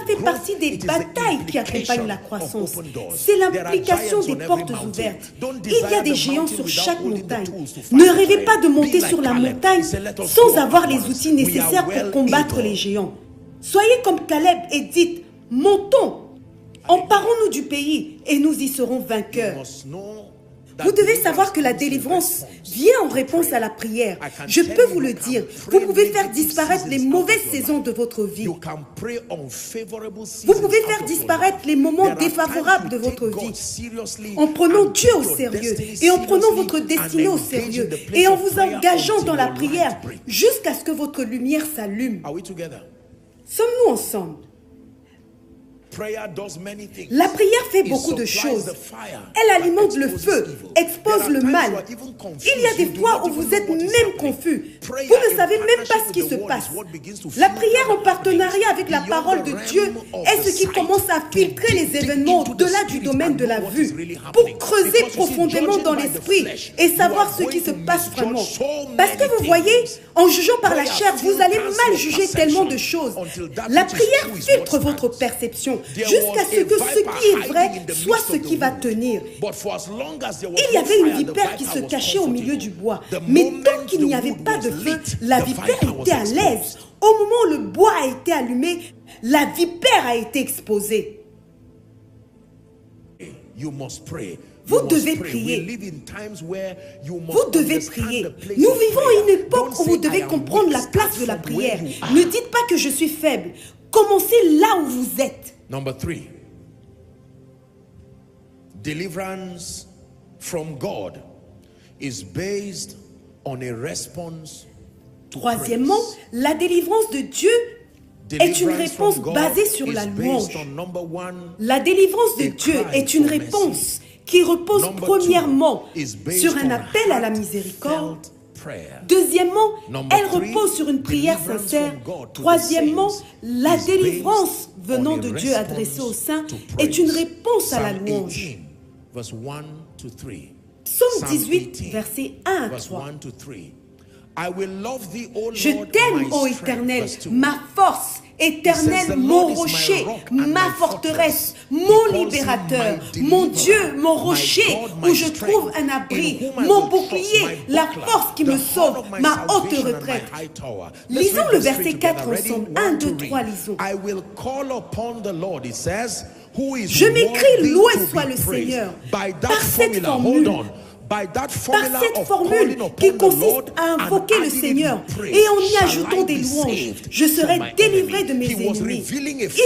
fait partie des batailles qui accompagnent la croissance. C'est l'implication des portes ouvertes. Il y a des géants sur chaque montagne. Ne rêvez pas de monter sur la montagne sans avoir les outils nécessaires pour combattre les géants. Soyez comme Caleb et dites, montons, emparons-nous du pays et nous y serons vainqueurs. Vous devez savoir que la délivrance vient en réponse à la prière. Je peux vous le dire, vous pouvez faire disparaître les mauvaises saisons de votre vie. Vous pouvez faire disparaître les moments défavorables de votre vie en prenant Dieu au sérieux et en prenant votre destinée au sérieux et en vous engageant dans la prière jusqu'à ce que votre lumière s'allume. Sommes-nous ensemble? La prière fait beaucoup de choses. Elle alimente le feu, expose le mal. Il y a des fois où vous êtes même confus. Vous ne savez même pas ce qui se passe. La prière en partenariat avec la parole de Dieu est ce qui commence à filtrer les événements au-delà du domaine de la vue, pour creuser profondément dans l'esprit et savoir ce qui se passe vraiment. Parce que vous voyez, en jugeant par la chair, vous allez mal juger tellement de choses. La prière filtre votre perception jusqu'à ce que ce qui est vrai soit ce qui va tenir. Il y avait une vipère qui se cachait au milieu du bois. Mais tant qu'il n'y avait pas de feu, la vipère était à l'aise. Au moment où le bois a été allumé, la vipère a été exposée. Vous devez prier. Vous devez prier. Nous vivons à une époque où vous devez comprendre la place de la prière. Ne dites pas que je suis faible. Commencez là où vous êtes. Number 3, deliverance from God is based on a response to Troisièmement, praise. la délivrance de Dieu est une réponse basée sur la louange. La délivrance de Dieu est une réponse qui repose premièrement sur un appel à la miséricorde. Deuxièmement, elle repose sur une prière sincère. Troisièmement, la délivrance venant de Dieu adressée aux saints est une réponse à la louange. Psaume 18, versets 1 à 3. Je t'aime, ô Éternel, ma force, Éternel, mon rocher, ma forteresse, mon libérateur, mon Dieu, mon rocher, où je trouve un abri, mon bouclier, la force qui me sauve, ma haute retraite. Lisons le verset 4 ensemble. 1, 2, 3, lisons. Je m'écrie, loué soit le Seigneur. Par cette formule qui consiste à invoquer le Seigneur et en y ajoutant des louanges, je serai délivré de mes ennemis.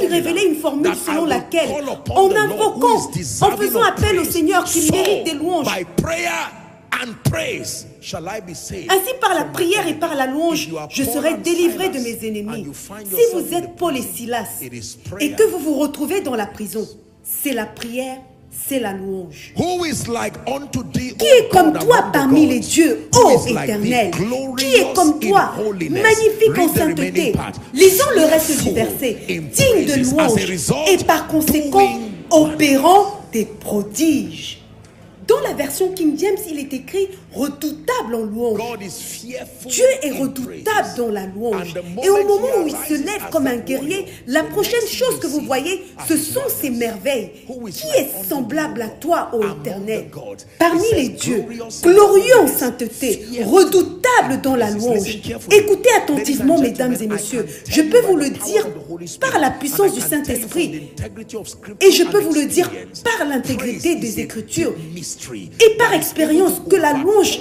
Il révélait une formule selon laquelle, en invoquant, en faisant appel au Seigneur qui mérite des louanges, ainsi par la prière et par la louange, je serai délivré de mes ennemis. Si vous êtes Paul et Silas et que vous vous retrouvez dans la prison, c'est la prière, c'est la louange. Qui est comme toi parmi les dieux, ô Éternel? Qui est comme toi, magnifique en sainteté? Lisons le reste du verset. Digne de louange et par conséquent opérant des prodiges. Dans la version King James, il est écrit redoutable en louange. Dieu est redoutable dans la louange. Et au moment où il se lève comme un guerrier, la prochaine chose que vous voyez, ce sont ses merveilles. Qui est semblable à toi, ô Éternel? Parmi les dieux, glorieux en sainteté, redoutable dans la louange. Écoutez attentivement, mesdames et messieurs. Je peux vous le dire par la puissance du Saint-Esprit. Et je peux vous le dire par l'intégrité des Écritures. Et par expérience que la louange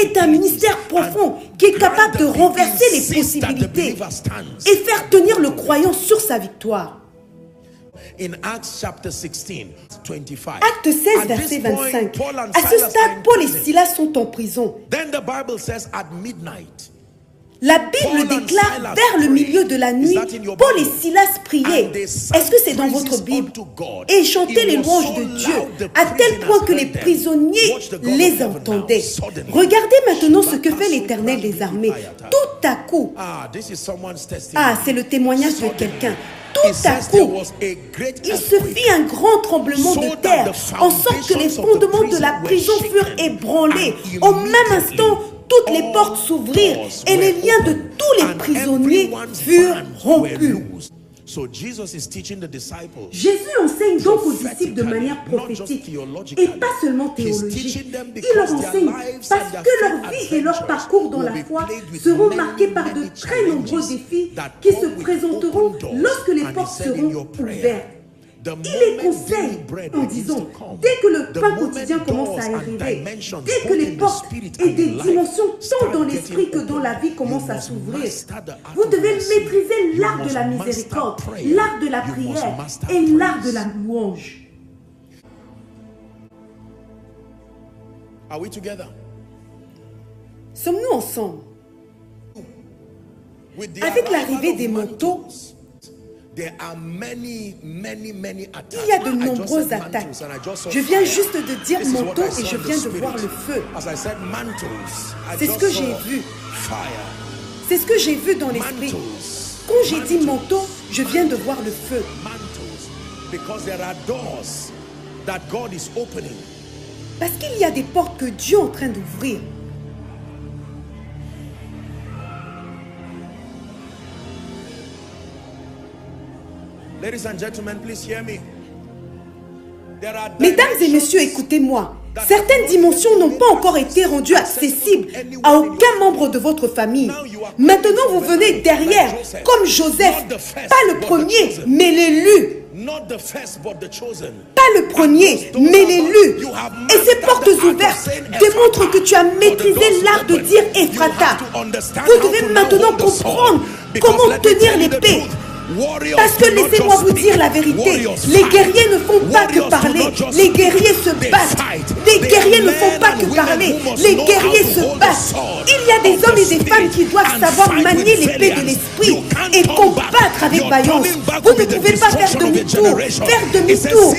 est un ministère profond qui est capable de renverser les possibilités et faire tenir le croyant sur sa victoire. Actes 16, verset 25. À ce stade, Paul et Silas sont en prison. La Bible déclare vers le milieu de la nuit, Paul et Silas priaient. Est-ce que c'est dans votre Bible? Et chantaient les louanges de Dieu, à tel point que les prisonniers les entendaient. Regardez maintenant ce que fait l'Éternel des armées. Tout à coup, c'est le témoignage de quelqu'un. Tout à coup, il se fit un grand tremblement de terre, en sorte que les fondements de la prison furent ébranlés. Au même instant, toutes les portes s'ouvrirent et les liens de tous les prisonniers furent rompus. So Jesus is teaching the disciples. Jésus enseigne donc aux disciples de manière prophétique et pas seulement théologique. Il leur enseigne parce que leur vie et leur parcours dans la foi seront marqués par de très nombreux défis qui se présenteront lorsque les portes seront ouvertes. Il les conseille en disant, dès que le pain quotidien commence à arriver, dès que les portes et des dimensions tant dans l'esprit que dans la vie commencent à s'ouvrir, vous devez maîtriser l'art de la miséricorde, l'art de la prière et l'art de la louange. Are we together? Sommes-nous ensemble? Avec l'arrivée des manteaux, il y a de nombreuses attaques. Je viens juste de dire manteau et je viens de voir le feu. C'est ce que j'ai vu. C'est ce que j'ai vu dans l'esprit. Quand j'ai dit manteau, je viens de voir le feu. Parce qu'il y a des portes que Dieu est en train d'ouvrir. Ladies and gentlemen, please hear me. Mesdames et messieurs, écoutez-moi. Certaines dimensions n'ont pas encore été rendues accessibles à aucun membre de votre famille. Maintenant, vous venez derrière, comme Joseph, pas le premier, mais l'élu. Pas le premier, mais l'élu. Et ces portes ouvertes démontrent que tu as maîtrisé l'art de dire Ephrata. Vous devez maintenant comprendre comment tenir l'épée. Parce que laissez-moi vous dire la vérité, les guerriers ne font pas que parler, les guerriers se battent. Les guerriers ne font pas que parler, les guerriers se battent. Il y a des hommes et des femmes qui doivent savoir manier l'épée de l'esprit et combattre avec vaillance. Vous ne pouvez pas faire demi-tour. Faire demi-tour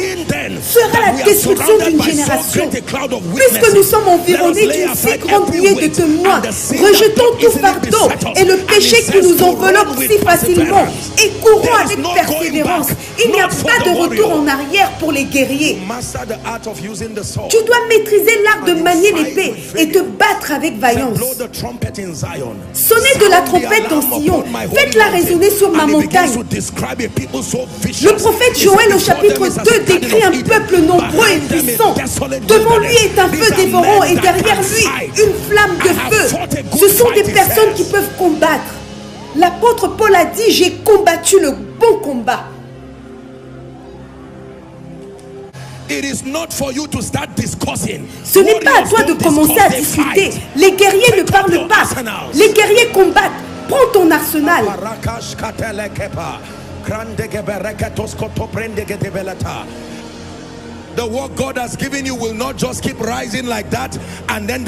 sera la destruction d'une génération. Puisque nous sommes environnés d'une si grande nuée de témoins, rejetons tout fardeau et le péché qui nous enveloppe si facilement et courons avec persévérance. Il n'y a pas de retour en arrière pour les guerriers. Tu dois maîtriser l'art de manier l'épée et te battre avec vaillance. Sonnez de la trompette dans Sion. Faites-la résonner sur ma montagne. Le prophète Joël au chapitre 2 décrit un peuple nombreux et puissant. Devant lui est un feu dévorant et derrière lui une flamme de feu. Ce sont des personnes qui peuvent combattre. L'apôtre Paul a dit, j'ai combattu le bon combat. Ce n'est pas à toi de commencer à discuter. Les guerriers ne parlent pas. Les guerriers combattent. Prends ton arsenal.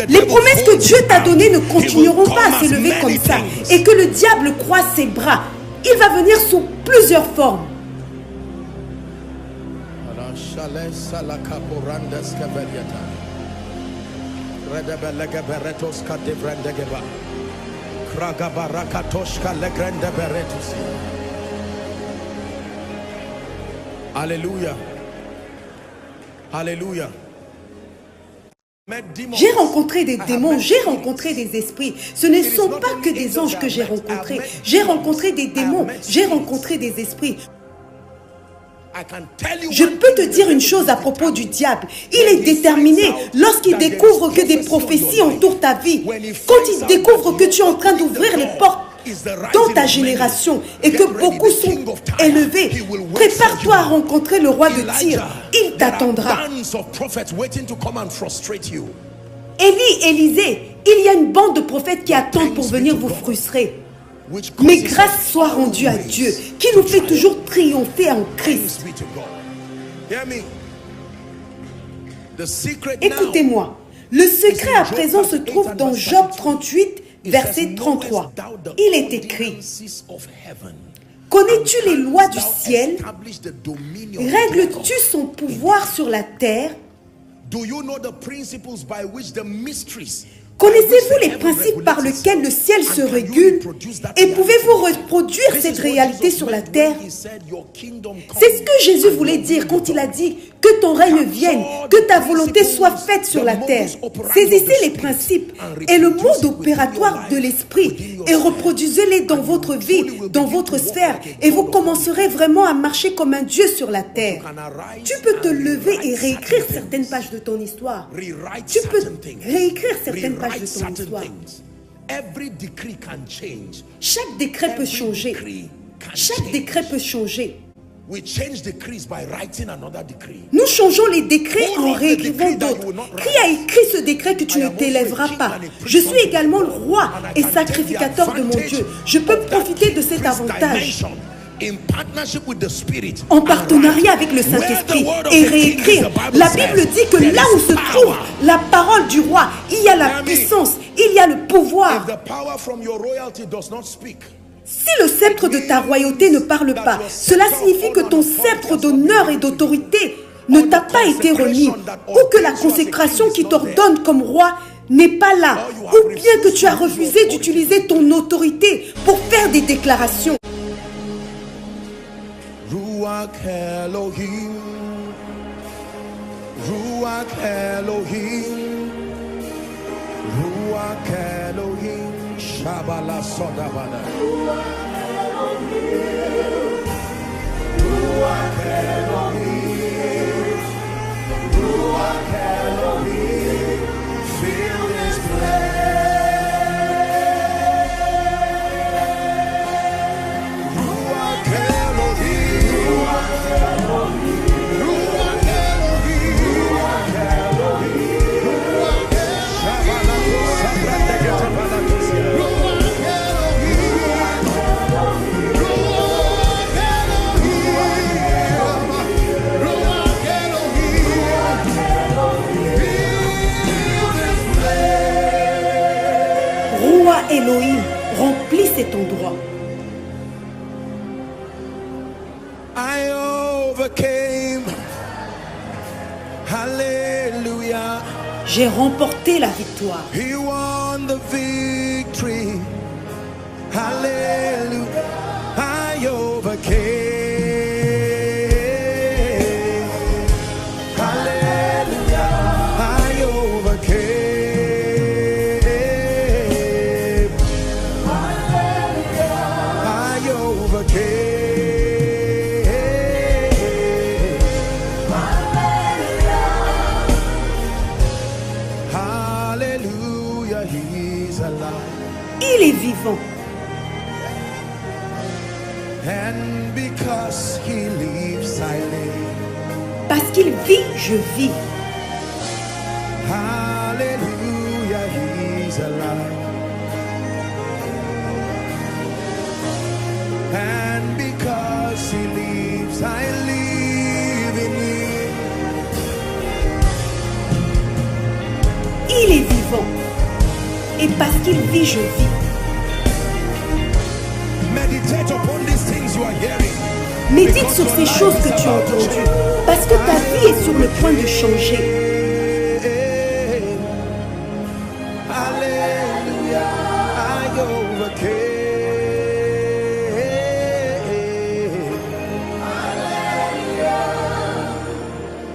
Les promesses que Dieu t'a données ne continueront pas à s'élever comme ça. Et que le diable croise ses bras. Il va venir sous plusieurs formes. Alléluia. Alléluia. J'ai rencontré des démons, j'ai rencontré des esprits. Ce ne sont pas que des anges que j'ai rencontrés. J'ai rencontré des démons, j'ai rencontré des esprits. Je peux te dire une chose à propos du diable. Il est déterminé lorsqu'il découvre que des prophéties entourent ta vie. Quand il découvre que tu es en train d'ouvrir les portes dans ta génération et que beaucoup sont élevés, prépare-toi à rencontrer le roi de Tyr. Il t'attendra. Élisée, il y a une bande de prophètes qui attendent pour venir vous frustrer. Mais grâce soit rendue à Dieu, qui nous fait toujours triompher en Christ. Écoutez-moi, le secret à présent se trouve dans Job 38, verset 33. Il est écrit: connais-tu les lois du ciel? Règles-tu son pouvoir sur la terre? Connaissez-vous les principes par lesquels le ciel se régule et pouvez-vous reproduire cette réalité sur la terre? C'est ce que Jésus voulait dire quand il a dit que ton règne vienne, que ta volonté soit faite sur la terre. Saisissez les principes et le mode opératoire de l'esprit et reproduisez-les dans votre vie, dans votre sphère, et vous commencerez vraiment à marcher comme un Dieu sur la terre. Tu peux te lever et réécrire certaines pages de ton histoire. Tu peux réécrire certaines pages de ton histoire. Chaque décret peut changer. Chaque décret peut changer. Nous changeons les décrets en réécrivant d'autres. Qui a écrit ce décret que tu ne t'élèveras pas? Je suis également le roi et sacrificateur de mon Dieu. Je peux profiter de cet avantage en partenariat avec le Saint-Esprit et réécrire. La Bible dit que là où se trouve la parole du roi, il y a la puissance, il y a le pouvoir. Si le sceptre de ta royauté ne parle pas, cela signifie que ton sceptre d'honneur et d'autorité ne t'a pas été remis, ou que la consécration qui t'ordonne comme roi n'est pas là, ou bien que tu as refusé d'utiliser ton autorité pour faire des déclarations. Ruach Elohim, Ruach Elohim, Ruach Elohim, Shabala Sodabana. Ruach Elohim, Ruach Elohim, fill this place. Ruach Elohim, Ruach Elohim, Ruach Elohim, Ruach Elohim, Ruach Roi Elohim, remplis cet endroit. I overcame. Hallelujah. J'ai remporté la victoire. He won the victory. Hallelujah. I overcame. Hallelujah. I overcame. Hallelujah. I overcame. Hallelujah. He's alive. Il est vivant. And because he lives, I live. Parce qu'il vit, je vis. Hallelujah, he's alive. And because he lives, I live in him. Il est vivant. Et parce qu'il vit, je vis. Meditate upon these things you are hearing. Médite sur ces choses que tu as entendues. Parce que ta vie est sur le point de changer. Hallelujah, I overcame.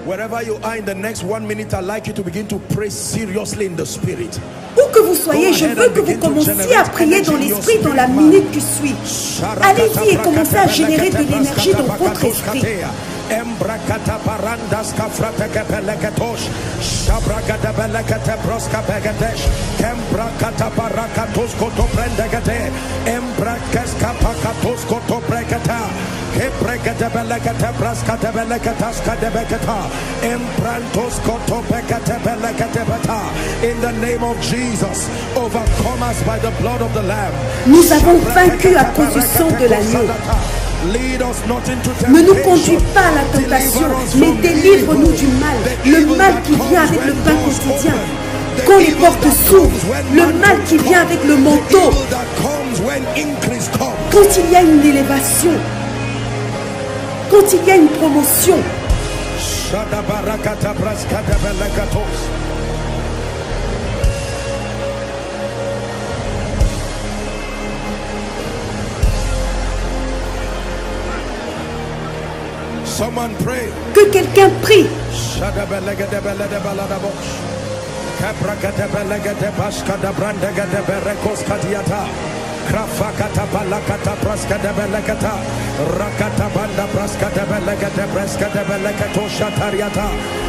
Wherever you are in the next 1 minute, I'd like you to begin to pray seriously in the spirit. Où que vous soyez, je veux que vous commenciez à prier dans l'esprit dans la minute qui suit. Allez-y et commencez à générer de l'énergie dans votre esprit. Embrakata parandas kafrata kepeleketosh shabrakata belekete broska begedesh kembrakata barakatos koto prendegete embrakes kapakatos koto breketa kebrekete belekete braskate beleketas kadebeketa embrantos koto bekete belekete beta. In the name of Jesus, overcome us by the blood of the Lamb. Nous avons vaincu à cause du sang de l'agneau. Ne nous conduis pas à la tentation, mais délivre-nous du mal, le mal qui vient avec le pain quotidien. Quand les portes s'ouvrent, le mal qui vient avec le manteau, quand il y a une élévation, quand il y a une promotion. someone pray. Que quelqu'un prie. Krafakata balakata praska de belekata rakata banda praska de belekata praska de belekato shatariata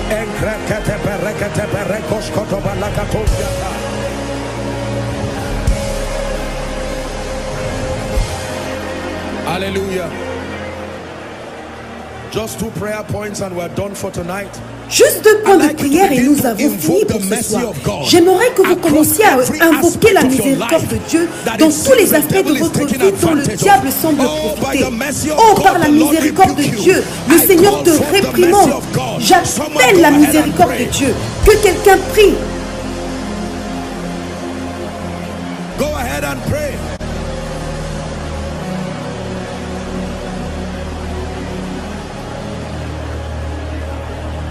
enkrekete berekete berekos koto balakato yata. Hallelujah. Just 2 prayer points and we're done for tonight. Juste 2 points de prière et nous avons fini pour ce soir. J'aimerais que vous commenciez à invoquer la miséricorde de Dieu dans tous les aspects de votre vie dont le diable semble profiter. Oh, par la miséricorde de Dieu, le Seigneur te réprimande. J'appelle la miséricorde de Dieu. Que quelqu'un prie. Go ahead and pray.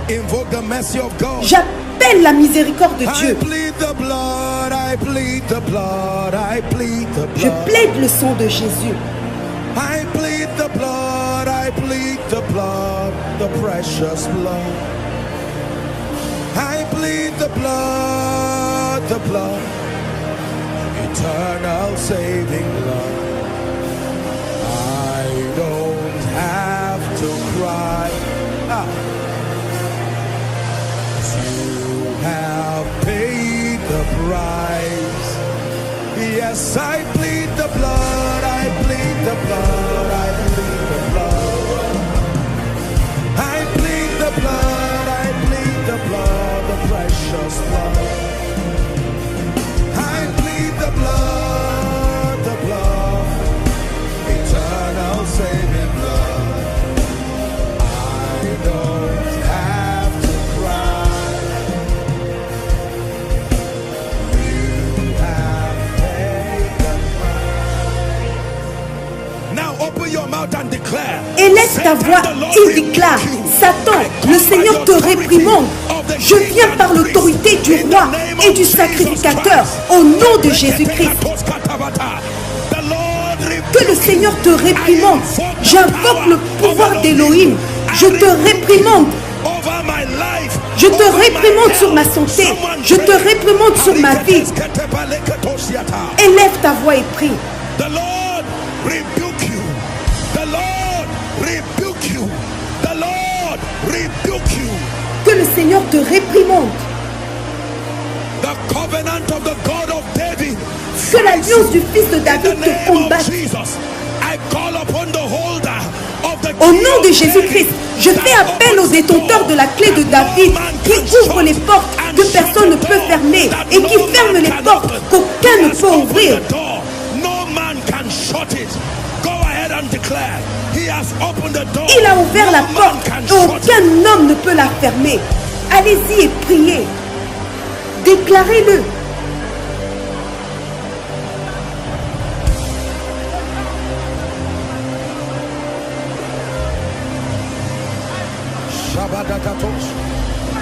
Invoke the mercy of God. J'appelle la miséricorde de Dieu. Je plaide le sang de Jésus. I plead the blood, the precious blood. I plead the blood, eternal saving blood. I don't have to cry. Have paid the price. Yes, I plead the blood, I plead the blood, I plead the blood. I plead the blood, I plead the blood, the precious blood. I plead the blood, eternal saving blood. I don't have to cry. Open your mouth and declare. Et laisse ta voix et déclare. Satan, le Seigneur te réprimande. Je viens par l'autorité du roi et du sacrificateur au nom de Jésus-Christ. Que le Seigneur te réprimande. J'invoque le pouvoir d'Élohim. Je te réprimande. Je te réprimande sur ma santé. Je te réprimande sur ma vie. Élève ta voix et prie. The Lord rebuke you. The Lord rebuke you. The Lord rebuke you. Que le Seigneur te réprimande. The covenant of the God of David. Que l'alliance du fils de David te combatte. Au nom de Jésus-Christ, je fais appel aux détenteurs de la clé de David qui ouvrent les portes que personne ne peut fermer et qui ferment les portes qu'aucun ne peut ouvrir. Il a ouvert la porte et aucun homme ne peut la fermer. Allez-y et priez. Déclarez-le.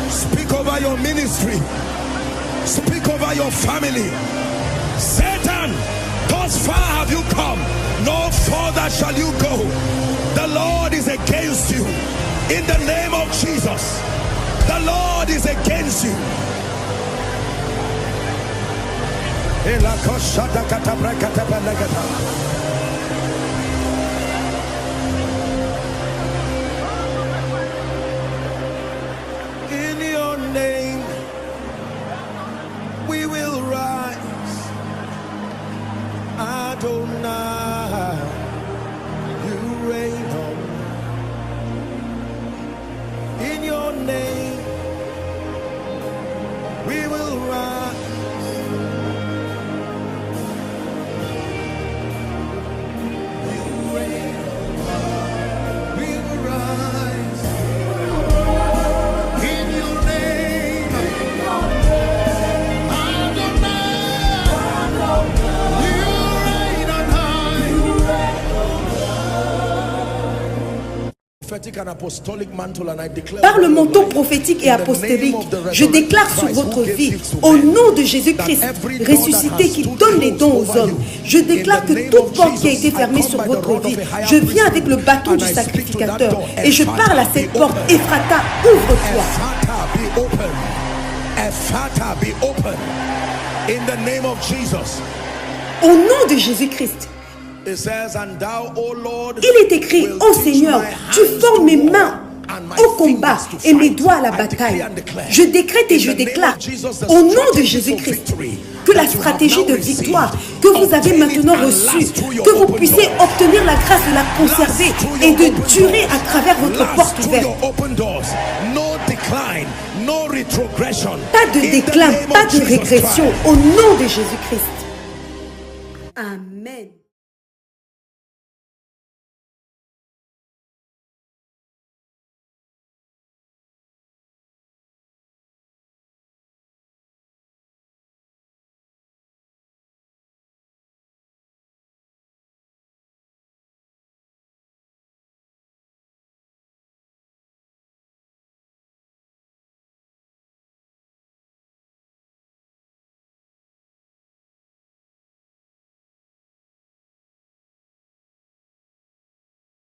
Speak over your ministry. Speak over your family. Satan, thus far have you come, no further shall you go. The Lord is against you. In the name of Jesus, the Lord is against you. In your name we will rise, Adonai, you reign on. In your name we will rise. You reign. We will rise. In your name, Adonai, you reign on high. Prophetic Par le manteau prophétique et apostolique, je déclare sur votre vie, au nom de Jésus-Christ ressuscité qui donne les dons aux hommes, je déclare que toute porte qui a été fermée sur votre vie, je viens avec le bâton du sacrificateur et je parle à cette porte. Ephrata, ouvre-toi. Ephrata, be open. In the name of Jesus. Au nom de Jésus-Christ. It says, and thou, O Lord, il est écrit, ô Seigneur, tu formes mes mains au combat et mes doigts à la bataille. Je décrète et je déclare, au nom de Jésus-Christ, que la stratégie de victoire que vous avez maintenant reçue, que vous puissiez obtenir la grâce de la conserver et de durer à travers votre porte ouverte. Pas de déclin, pas de régression, au nom de Jésus-Christ. Amen.